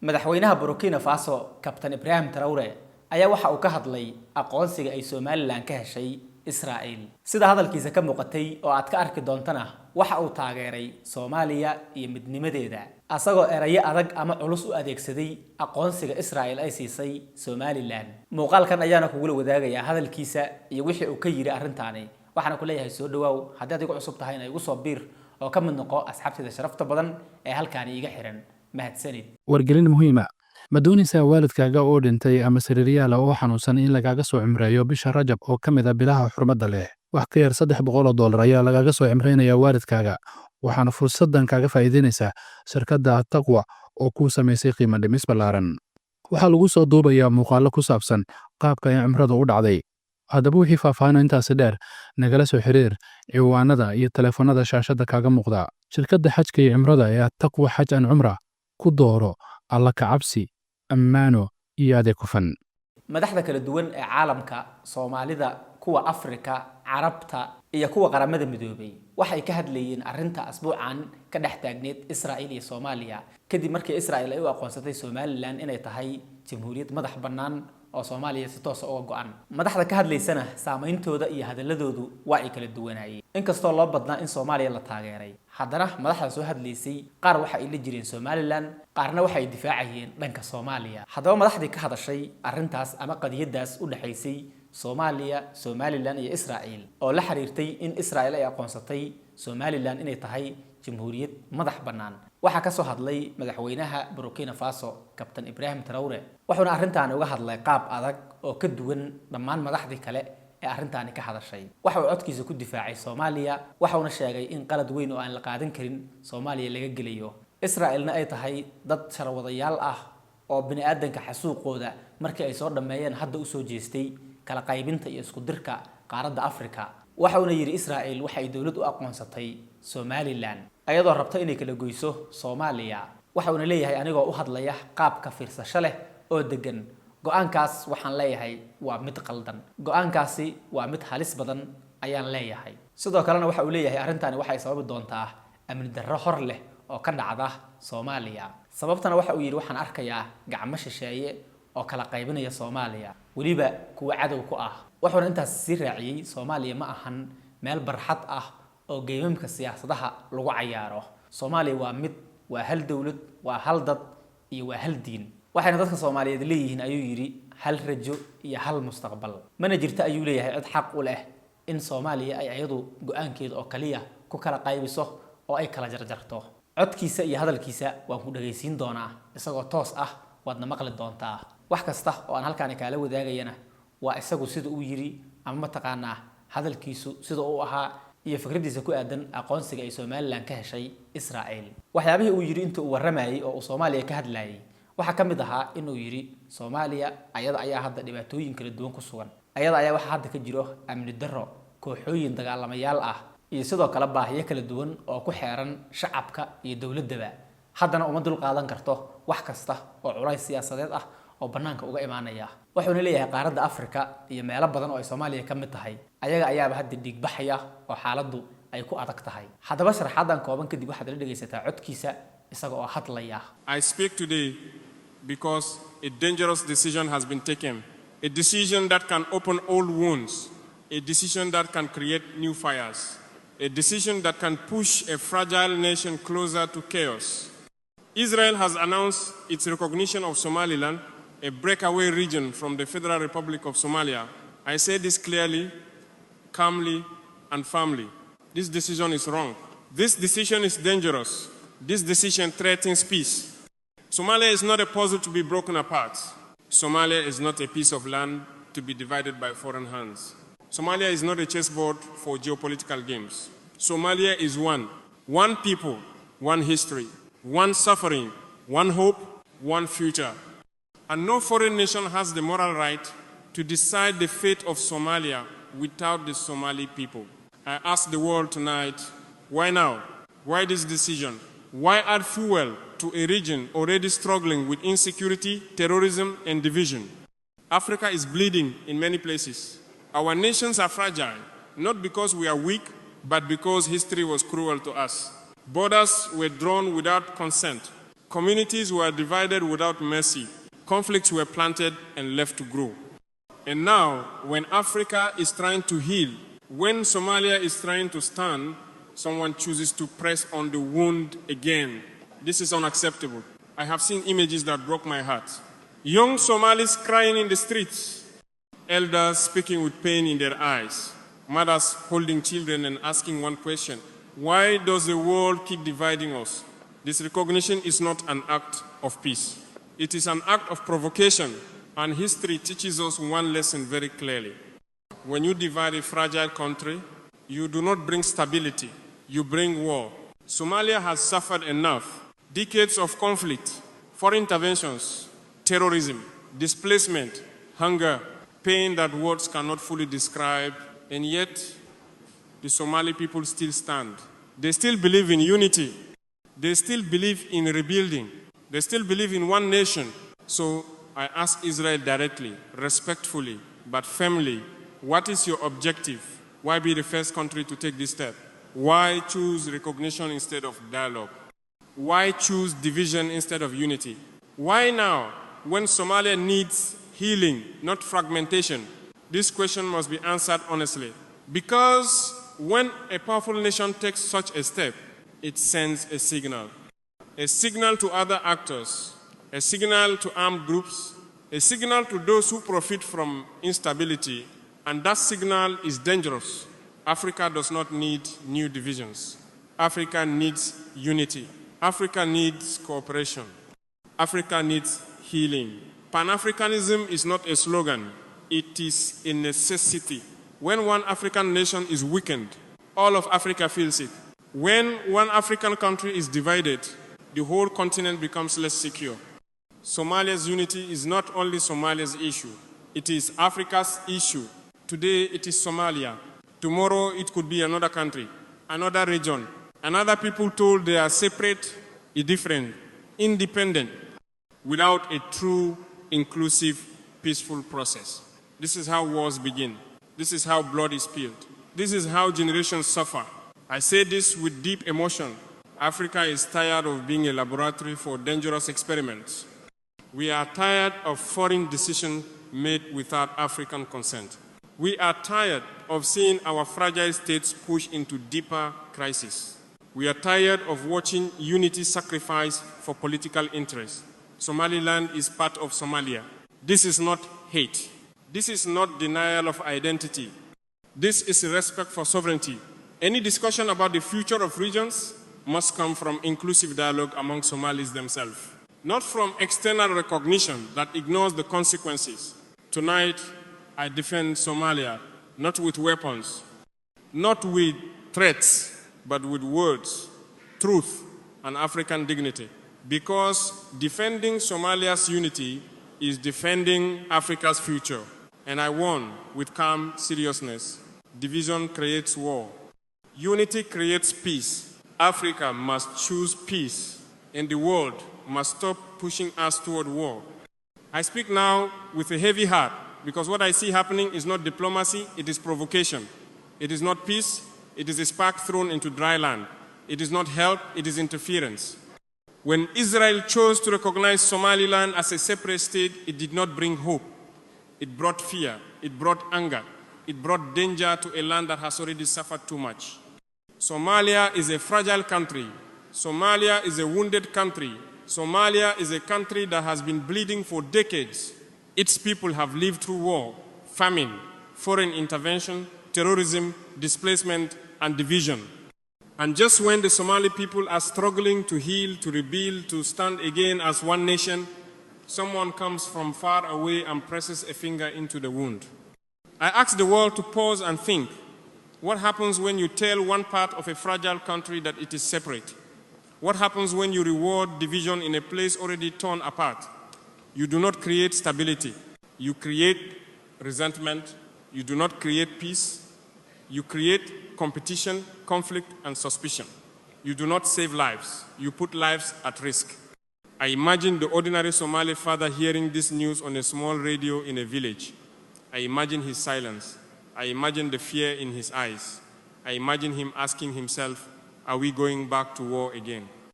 madaxweynaha Burkina Faso Captain Ibrahim Traore ayaa waxa uu ka hadlay aqoonsiga ay Somaliland ka heshay Israel sida hadalkiisa ka muuqatay oo aad ka arki doontana waxa uu taageeray Soomaaliya iyo midnimadeeda asagoo erayo adag ama culus u adeegsaday aqoonsiga Israel ay siisay Somaliland muuqaalkan ayaana kugu wadaagaya hadalkiisa iyo wixii uu ka yiri arrintaani waxaana ku leeyahay soo dhawaaw haddii aad igu cusub tahay inay igu soo biir oo ka mid noqo asxaabtida sharafta badan ee halkaan iiga xiran mahadsanid wargelin muhiima ma doonaysaa waalidkaaga oo dhintay ama sariiryaal oo xanuunsan in lagaaga soo cimreeyo bisha Rajab oo kamid ah bilaha xurmada leh wax ka yar $300 ayaa lagaaga soo cimreynaya waalidkaaga waxaana fursadan kaaga faa'iideynaysaa shirkadda Taqwa oo ku sameysay qiimo dhimis ballaaran waxa lagu soo duubayaa muuqaalo ku saabsan qaabka ay cimradu u dhacday haddaba wixii faahfaahin intaas dheer nagala soo xiriir ciwaanada iyo telefoonada shaashada kaaga muuqda shirkadda xajka iyo cimrada ee Taqwa Xaj and Umrah ku dooro alla ka cabsi ammaano iyo adeeg hufan madaxda kala duwan ee caalamka Soomaalida kuwa Afrika Carabta iyo kuwa qaramada midoobay waxay ka hadlayeen arrinta asbuucan ka dhex taagneed Israel iyo Soomaaliya kadib markii Israel ay u aqoonsatay Somaliland inay tahay jamhuuriyad madax bannaan oo Soomaaliya si toos ah uga go'an madaxda ka hadlaysana saameyntooda iyo hadaladoodu waa ay kala duwanaayeen inkastoo loo badnaa in Soomaaliya la taageeray haddana madaxda soo hadlaysay qaar waxa ay la jireen Somaliland qaarna waxa ay difaacayeen dhanka Soomaaliya haddaba madaxdii ka hadashay arrintaas ama qadiyadaas u dhaxaysay Soomaaliya Somaliland iyo Israel oo la xiriirtay in Israel ay aqoonsatay Somaliland inay tahay jamhuuriyad madax bannaan waxa ka soo hadlay madaxweynaha Burkina Faso Captain Ibrahim Traore wuxuuna arrintan uga hadlay qaab adag oo ka duwan dhammaan madaxdii kale ee arrintan ka hadashay waxa uu codkiisa ku difaacay Soomaaliya waxaana sheegay in qalad weyn oo aan la qaadan karin Soomaaliya laga geliyo Israelna ay tahay dad sharwadayaal ah oo bini'aadanka xasuuqooda markii ay soo dhameeyeen hadda u soo jeestay kala qaybinta iyo isku dirka qaaradda Afrika waxauna yiri Israel waxa ay dawlad u aqoonsatay Somaliland ayadoo rabta inay kala goyso Soomaaliya waxauna leeyahay anigoo u hadlaya qaabka fiirsasho leh oo degan go'aankaas waxaan leeyahay waa mid qaldan go'aankaasi waa mid halis badan ayaan leeyahay sidoo kalena waxa uu leeyahay arrintaani waxay sababi doontaa amni darro hor leh oo ka dhacda Soomaaliya sababtana waxa uu yiri waxaan arkayaa gacmo shisheeye oo kala qaybinaya Soomaaliya waliba kuwa cadow ku ah wuxuuna intaas si raaciyay Soomaaliya ma ahan meel barxad ah oo geemamka siyaasadaha lagu cayaaro Soomaaliya waa mid waa hal dawlad waa hal dad iyo waa hal diin waxayna dadka Soomaaliyeed leeyihiin ayuu yiri hal rajo iyo hal mustaqbal mana jirta ayuu leeyahay cid xaq u leh in Soomaaliya ay ayadu go'aankeeda oo kaliya ku kala qaybiso oo ay kala jarjarto codkiisa iyo hadalkiisa waan ku dhageysiin doonaa isagoo toos ah waadna maqli doontaa wax kasta oo aan halkaan kala wadaagayana waa isagu sida uu yiri ama taqaanaa hadalkiisu sida uu ahaa iyo fikradiisa ku aadan aqoonsiga ay Somaliland ka heshay Israel waxyaabihii uu yiri inta uu waramayay oo Soomaaliya ka hadlayay waxa kamid ahaa inuu yiri Soomaaliya ayada ayaa hadda dhibaatooyin kala duwan ku sugan ayada ayaa waxa hadda ka jiro amni darro kooxooyin dagaalamayaal ah iyo sidoo kale baahiyo kala duwan oo ku xeeran shacabka iyo dawladda haddana uma dul qaadan karto wax kasta oo culays siyaasadeed ah oo banaanka uga imaanaya wuxuuna leeyahay qaaradda Afrika iyo meelo badan oo ay Soomaaliya ka mid tahay ayaga ayaaba hadda dhig baxaya oo xaaladdu ay ku adag tahay haddaba sharaxadan kooban kadib waxaad la dhageysataa codkiisa isaga oo hadlaya I speak today because a dangerous decision has been taken a decision that can open old wounds a decision that can create new fires a decision that can push a fragile nation closer to chaos Israel has announced its recognition of Somaliland a breakaway region from the Federal Republic of Somalia. I say this clearly, calmly, and firmly. This decision is wrong. This decision is dangerous. This decision threatens peace. Somalia is not a puzzle to be broken apart. Somalia is not a piece of land to be divided by foreign hands. Somalia is not a chessboard for geopolitical games. Somalia is one people, one history, one suffering, one hope, one future. And no foreign nation has the moral right to decide the fate of Somalia without the Somali people. I ask the world tonight, why now? Why this decision? Why add fuel to a region already struggling with insecurity, terrorism, and division? Africa is bleeding in many places. Our nations are fragile, not because we are weak, but because history was cruel to us. Borders were drawn without consent. Communities were divided without mercy. Conflicts were planted and left to grow. And now, when Africa is trying to heal, when Somalia is trying to stand, someone chooses to press on the wound again. This is unacceptable. I have seen images that broke my heart. Young Somalis crying in the streets, elders speaking with pain in their eyes, mothers holding children and asking one question: why does the world keep dividing us? This recognition is not an act of peace. It is an act of provocation, and history teaches us one lesson very clearly. When you divide a fragile country, you do not bring stability, you bring war. Somalia has suffered enough. Decades of conflict, foreign interventions, terrorism, displacement, hunger, pain that words cannot fully describe, and yet the Somali people still stand. They still believe in unity. They still believe in rebuilding. They still believe in one nation. So I ask Israel directly, respectfully, but firmly, what is your objective? Why be the first country to take this step? Why choose recognition instead of dialogue? Why choose division instead of unity? Why now, when Somalia needs healing, not fragmentation? This question must be answered honestly. Because when a powerful nation takes such a step, it sends a signal to other actors, a signal to armed groups, a signal to those who profit from instability, and that signal is dangerous. Africa does not need new divisions. Africa needs unity. Africa needs cooperation. Africa needs healing. Pan-Africanism is not a slogan. It is a necessity. When one African nation is weakened, all of Africa feels it. When one African country is divided, the whole continent becomes less secure. Somalia's unity is not only Somalia's issue. It is Africa's issue. Today, it is Somalia. Tomorrow, it could be another country, another region, another people told they are separate, different, independent, without a true, inclusive, peaceful process. This is how wars begin. This is how blood is spilled. This is how generations suffer. I say this with deep emotion. Africa is tired of being a laboratory for dangerous experiments. We are tired of foreign decisions made without African consent. We are tired of seeing our fragile states push into deeper crisis. We are tired of watching unity sacrificed for political interest. Somaliland is part of Somalia. This is not hate. This is not denial of identity. This is respect for sovereignty. Any discussion about the future of regions must come from inclusive dialogue among Somalis themselves, not from external recognition that ignores the consequences. Tonight, I defend Somalia, not with weapons, not with threats, but with words, truth, and African dignity. Because defending Somalia's unity is defending Africa's future. And I warn with calm seriousness, division creates war. Unity creates peace. Africa must choose peace, and the world must stop pushing us toward war. I speak now with a heavy heart, because what I see happening is not diplomacy, it is provocation. It is not peace, it is a spark thrown into dry land. It is not help, it is interference. When Israel chose to recognize Somaliland as a separate state, it did not bring hope. It brought fear, it brought anger, it brought danger to a land that has already suffered too much. Somalia is a fragile country. Somalia is a wounded country. Somalia is a country that has been bleeding for decades. Its people have lived through war, famine, foreign intervention, terrorism, displacement, and division. And just when the Somali people are struggling to heal, to rebuild, to stand again as one nation, someone comes from far away and presses a finger into the wound. I ask the world to pause and think. What happens when you tell one part of a fragile country that it is separate? What happens when you reward division in a place already torn apart? You do not create stability. You create resentment. You do not create peace. You create competition, conflict, and suspicion. You do not save lives. You put lives at risk. I imagine the ordinary Somali father hearing this news on a small radio in a village. I imagine his silence. I imagine the fear in his eyes. I imagine him asking himself, are we going back to war again?